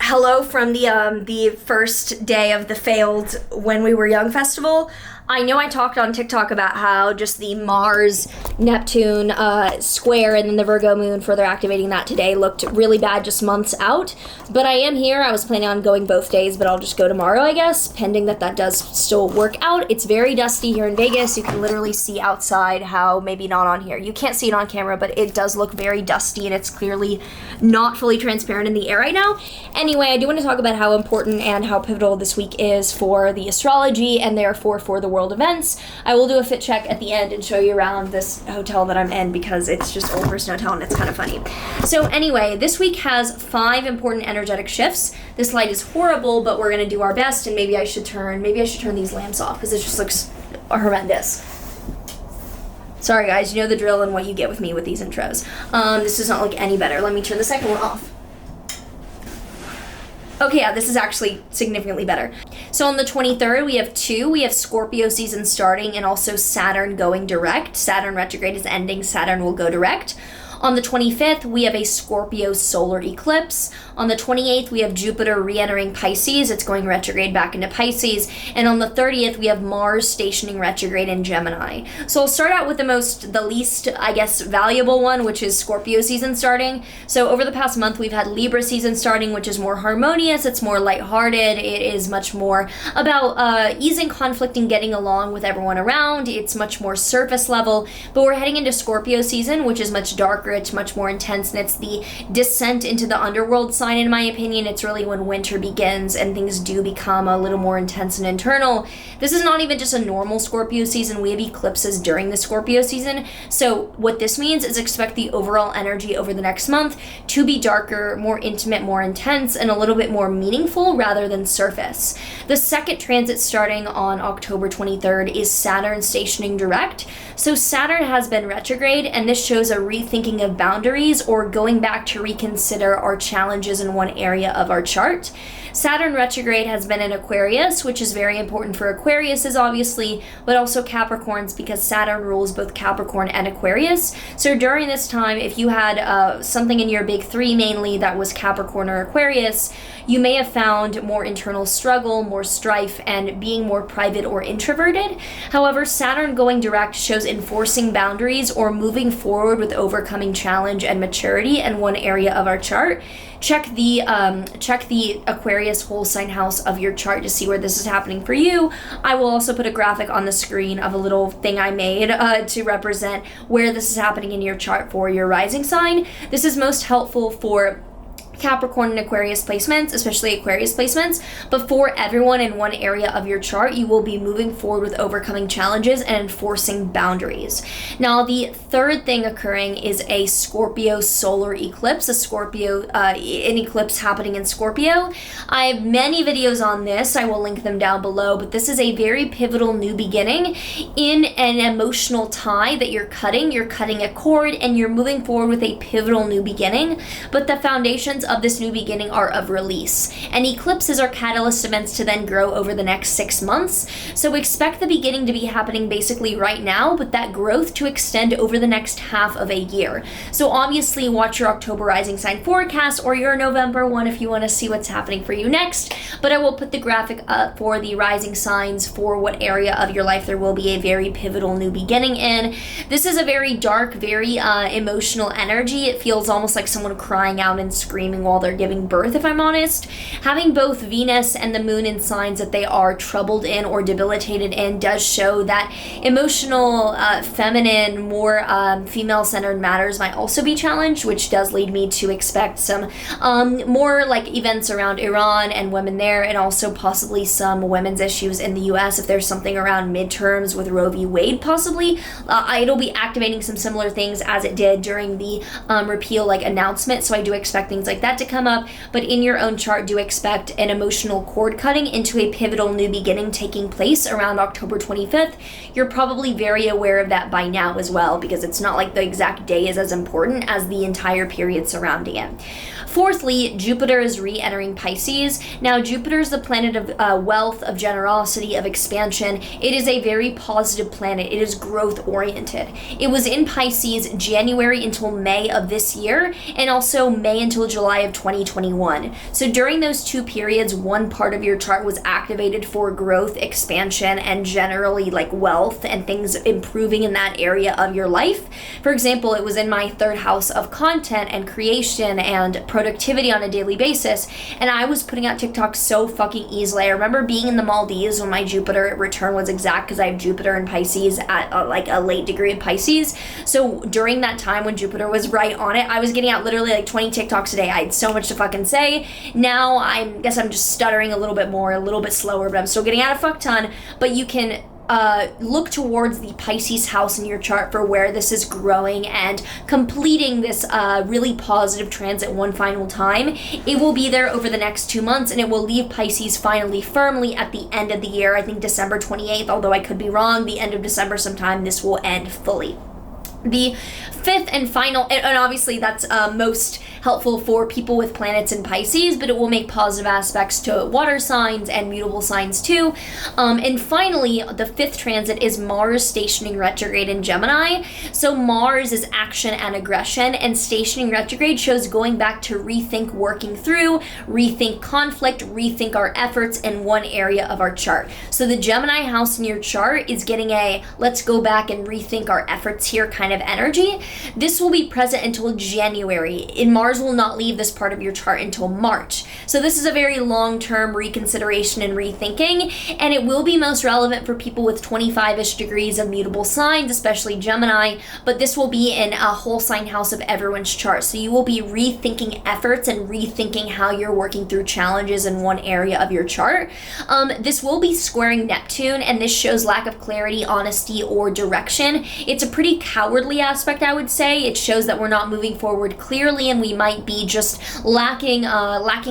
hello from the first day of the failed When We Were Young festival. I know I talked on TikTok about how just the Mars-Neptune square and then the Virgo moon further activating that today looked really bad just months out. But I am here. I was planning on going both days, but I'll just go tomorrow, I guess, pending that does still work out. It's very dusty here in Vegas. You can literally see outside how maybe not on here. You can't see it on camera, but it does look very dusty, and it's clearly not fully transparent in the air right now. Anyway, I do want to talk about how important and how pivotal this week is for the astrology and therefore for the world events. I will do a fit check at the end and show you around this hotel that I'm in because it's just old person hotel and it's kind of funny. So anyway, this week has 5 important energetic shifts. This light is horrible, but we're going to do our best, and maybe I should turn these lamps off because it just looks horrendous. Sorry guys, you know the drill and what you get with me with these intros. This does not look any better. Let me turn the second one off. Okay, yeah, this is actually significantly better. So on the 23rd, we have Scorpio season starting and also Saturn going direct. Saturn retrograde is ending, Saturn will go direct. On the 25th, we have a Scorpio solar eclipse. On the 28th, we have Jupiter re-entering Pisces. It's going retrograde back into Pisces. And on the 30th, we have Mars stationing retrograde in Gemini. So I'll start out with the least, I guess, valuable one, which is Scorpio season starting. So over the past month, we've had Libra season starting, which is more harmonious. It's more lighthearted. It is much more about easing conflict and getting along with everyone around. It's much more surface level. But we're heading into Scorpio season, which is much darker. It's much more intense, and it's the descent into the underworld sign, in my opinion. It's really when winter begins and things do become a little more intense and internal. This is not even just a normal Scorpio season. We have eclipses during the Scorpio season. So what this means is expect the overall energy over the next month to be darker, more intimate, more intense, and a little bit more meaningful rather than surface. The second transit starting on October 23rd is Saturn stationing direct. So Saturn has been retrograde, and this shows a rethinking of boundaries or going back to reconsider our challenges in one area of our chart. Saturn retrograde has been in Aquarius, which is very important for Aquariuses, obviously, but also Capricorns because Saturn rules both Capricorn and Aquarius. So during this time, if you had something in your big 3 mainly that was Capricorn or Aquarius, you may have found more internal struggle, more strife, and being more private or introverted. However, Saturn going direct shows enforcing boundaries or moving forward with overcoming challenge and maturity in one area of our chart. Check the Aquarius whole sign house of your chart to see where this is happening for you. I will also put a graphic on the screen of a little thing I made to represent where this is happening in your chart for your rising sign. This is most helpful for Capricorn and Aquarius placements, especially Aquarius placements, but for everyone in one area of your chart, you will be moving forward with overcoming challenges and enforcing boundaries. Now, the third thing occurring is a Scorpio solar eclipse, an eclipse happening in Scorpio. I have many videos on this. I will link them down below, but this is a very pivotal new beginning in an emotional tie that you're cutting. You're cutting a cord and you're moving forward with a pivotal new beginning, but the foundations of this new beginning are of release. And eclipses are catalyst events to then grow over the next 6 months. So expect the beginning to be happening basically right now, but that growth to extend over the next half of a year. So obviously watch your October rising sign forecast or your November one if you want to see what's happening for you next. But I will put the graphic up for the rising signs for what area of your life there will be a very pivotal new beginning in. This is a very dark, very emotional energy. It feels almost like someone crying out and screaming while they're giving birth, if I'm honest. Having both Venus and the moon in signs that they are troubled in or debilitated in does show that emotional, feminine, more female-centered matters might also be challenged, which does lead me to expect some more like events around Iran and women there, and also possibly some women's issues in the US if there's something around midterms with Roe v. Wade possibly. It'll be activating some similar things as it did during the repeal announcement, so I do expect things like that to come up, but in your own chart do expect an emotional cord cutting into a pivotal new beginning taking place around October 25th. You're probably very aware of that by now as well because it's not like the exact day is as important as the entire period surrounding it. Fourthly, Jupiter is re-entering Pisces. Now, Jupiter is the planet of wealth, of generosity, of expansion. It is a very positive planet. It is growth-oriented. It was in Pisces January until May of this year, and also May until July July of 2021. So during those 2 periods, one part of your chart was activated for growth, expansion, and generally like wealth and things improving in that area of your life. For example, it was in my 3rd house of content and creation and productivity on a daily basis, and I was putting out TikTok so fucking easily. I remember being in the Maldives when my Jupiter return was exact, because I have Jupiter in Pisces at like a late degree of Pisces. So during that time when Jupiter was right on it, I was getting out literally like 20 TikToks a day. I had so much to fucking say. Now I guess I'm just stuttering a little bit more, a little bit slower, but I'm still getting out a fuck ton. But you can look towards the Pisces house in your chart for where this is growing and completing this really positive transit one final time. It will be there over the next 2 months, and it will leave Pisces finally firmly at the end of the year. I think December 28th, although I could be wrong, the end of December sometime, this will end fully. The 5th and final, and obviously that's most helpful for people with planets in Pisces, but it will make positive aspects to water signs and mutable signs too. And finally, the 5th transit is Mars stationing retrograde in Gemini. So Mars is action and aggression, and stationing retrograde shows going back to rethink working through, rethink conflict, rethink our efforts in one area of our chart. So the Gemini house in your chart is getting a let's go back and rethink our efforts here kind of energy. This will be present until January, and Mars will not leave this part of your chart until March. So this is a very long-term reconsideration and rethinking, and it will be most relevant for people with 25-ish degrees of mutable signs, especially Gemini, but this will be in a whole sign house of everyone's chart. So you will be rethinking efforts and rethinking how you're working through challenges in one area of your chart. This will be squaring Neptune, and this shows lack of clarity, honesty, or direction. It's a pretty cowardly aspect, I would say. It shows that we're not moving forward clearly, and we might be just lacking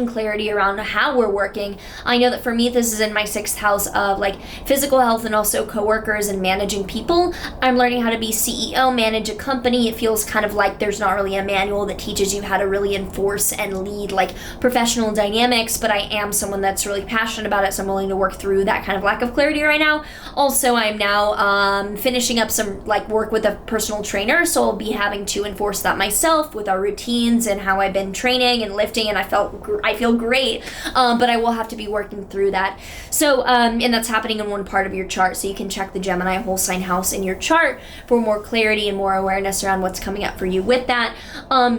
clarity around how we're working. I know that for me, this is in my 6th house of like physical health and also coworkers and managing people. I'm learning how to be CEO, manage a company. It feels kind of like there's not really a manual that teaches you how to really enforce and lead like professional dynamics, but I am someone that's really passionate about it, so I'm willing to work through that kind of lack of clarity right now. Also, I'm now finishing up some like work with a personal trainer, so I'll be having to enforce that myself with our routines and how I've been training and lifting, and I feel great, but I will have to be working through that. So and that's happening in one part of your chart, so you can check the Gemini whole sign house in your chart for more clarity and more awareness around what's coming up for you with that.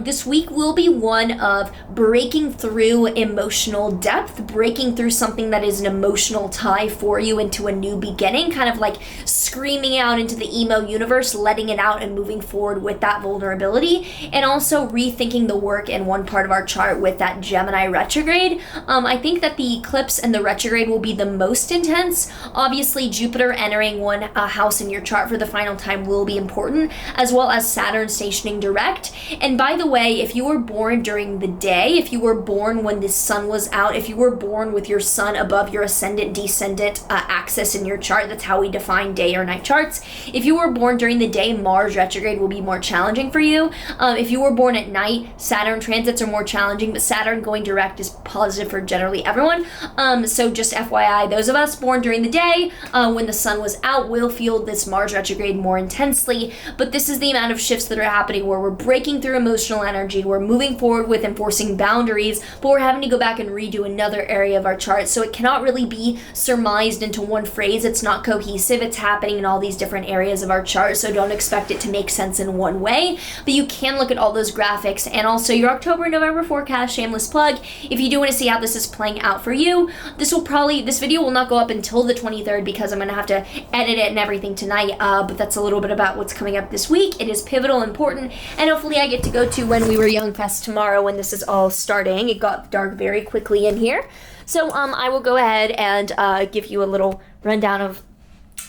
This week will be one of breaking through emotional depth, breaking through something that is an emotional tie for you into a new beginning, kind of like screaming out into the emo universe, letting it out and moving forward with that vulnerability, and also rethinking the work in one part of our chart with that Gemini retrograde. I think that the eclipse and the retrograde will be the most intense. Obviously, Jupiter entering one house in your chart for the final time will be important, as well as Saturn stationing direct. And by the way, if you were born during the day, if you were born when the sun was out, if you were born with your sun above your ascendant descendant axis in your chart, that's how we define day or night charts. If you were born during the day, Mars retrograde will be more challenging for you. If you were born at night, Saturn transits are more challenging, but Saturn going direct is positive for generally everyone. So just FYI, those of us born during the day, when the sun was out, will feel this Mars retrograde more intensely, but this is the amount of shifts that are happening where we're breaking through emotional energy, we're moving forward with enforcing boundaries, but we're having to go back and redo another area of our chart, so it cannot really be surmised into one phrase. It's not cohesive. It's happening in all these different areas of our chart, so don't expect it to make sense in one way, but you can look at all those graphics and also your October and November forecast, shameless plug. If you do want to see how this is playing out for you, this video will not go up until the 23rd because I'm going to have to edit it and everything tonight, but that's a little bit about what's coming up this week. It is pivotal, important, and hopefully I get to go to When We Were Young Fest tomorrow when this is all starting. It got dark very quickly in here, so I will go ahead and give you a little rundown of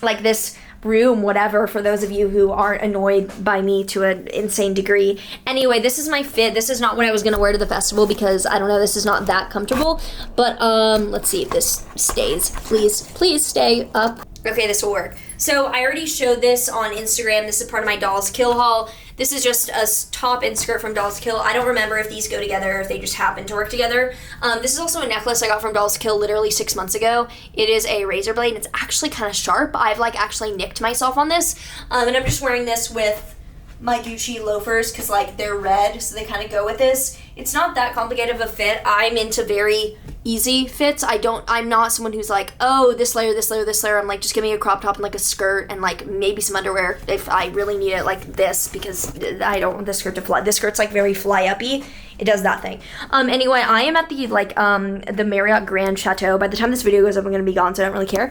like this room, whatever, for those of you who aren't annoyed by me to an insane degree. Anyway, this is my fit. This is not what I was going to wear to the festival because, I don't know, this is not that comfortable. But, let's see if this stays. Please stay up. Okay, this will work. So I already showed this on Instagram. This is part of my Dolls Kill haul. This is just a top and skirt from Dolls Kill. I don't remember if these go together or if they just happen to work together. This is also a necklace I got from Dolls Kill literally 6 months ago. It is a razor blade, and it's actually kind of sharp. I've actually nicked myself on this. And I'm just wearing this with my Gucci loafers because, like, they're red, so they kind of go with this. It's not that complicated of a fit. I'm into very easy fits. I'm not someone who's like, oh, this layer, this layer, this layer. I'm like, just give me a crop top and, like, a skirt and, like, maybe some underwear if I really need it, like this, because I don't want this skirt to fly. This skirt's, like, very fly-uppy. It does that thing. Anyway, I am at the, like, the Marriott Grand Chateau. By the time this video goes up, I'm going to be gone, so I don't really care.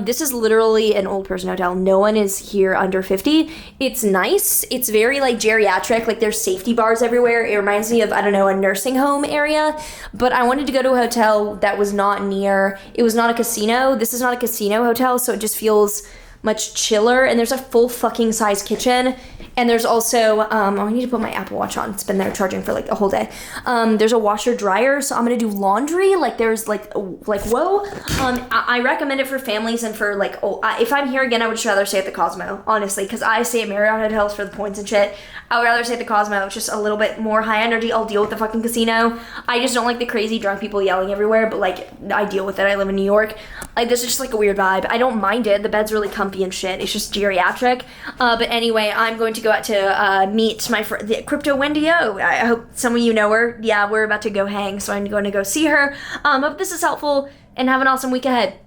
This is literally an old person hotel. No one is here under 50. It's nice. It's very, like, geriatric. Like, there's safety bars everywhere. It reminds me of, I don't know, a nursing home area. But I wanted to go to a hotel that was not near. It was not a casino. This is not a casino hotel, so it just feels much chiller. And there's a full fucking size kitchen. And there's also, I need to put my Apple Watch on. It's been there charging for, like, a whole day. There's a washer dryer, so I'm going to do laundry. Like, there's, whoa. I recommend it for families and for, like, if I'm here again, I would just rather stay at the Cosmo, honestly, because I stay at Marriott hotels for the points and shit. I would rather stay at the Cosmo. It's just a little bit more high energy. I'll deal with the fucking casino. I just don't like the crazy drunk people yelling everywhere, but, like, I deal with it. I live in New York. Like, this is just, like, a weird vibe. I don't mind it. The bed's really comfy and shit. It's just geriatric. But anyway, I'm going to go out to meet my friend, the Crypto Wendy O. I hope some of you know her. Yeah, we're about to go hang, so I'm going to go see her. Hope this is helpful, and have an awesome week ahead.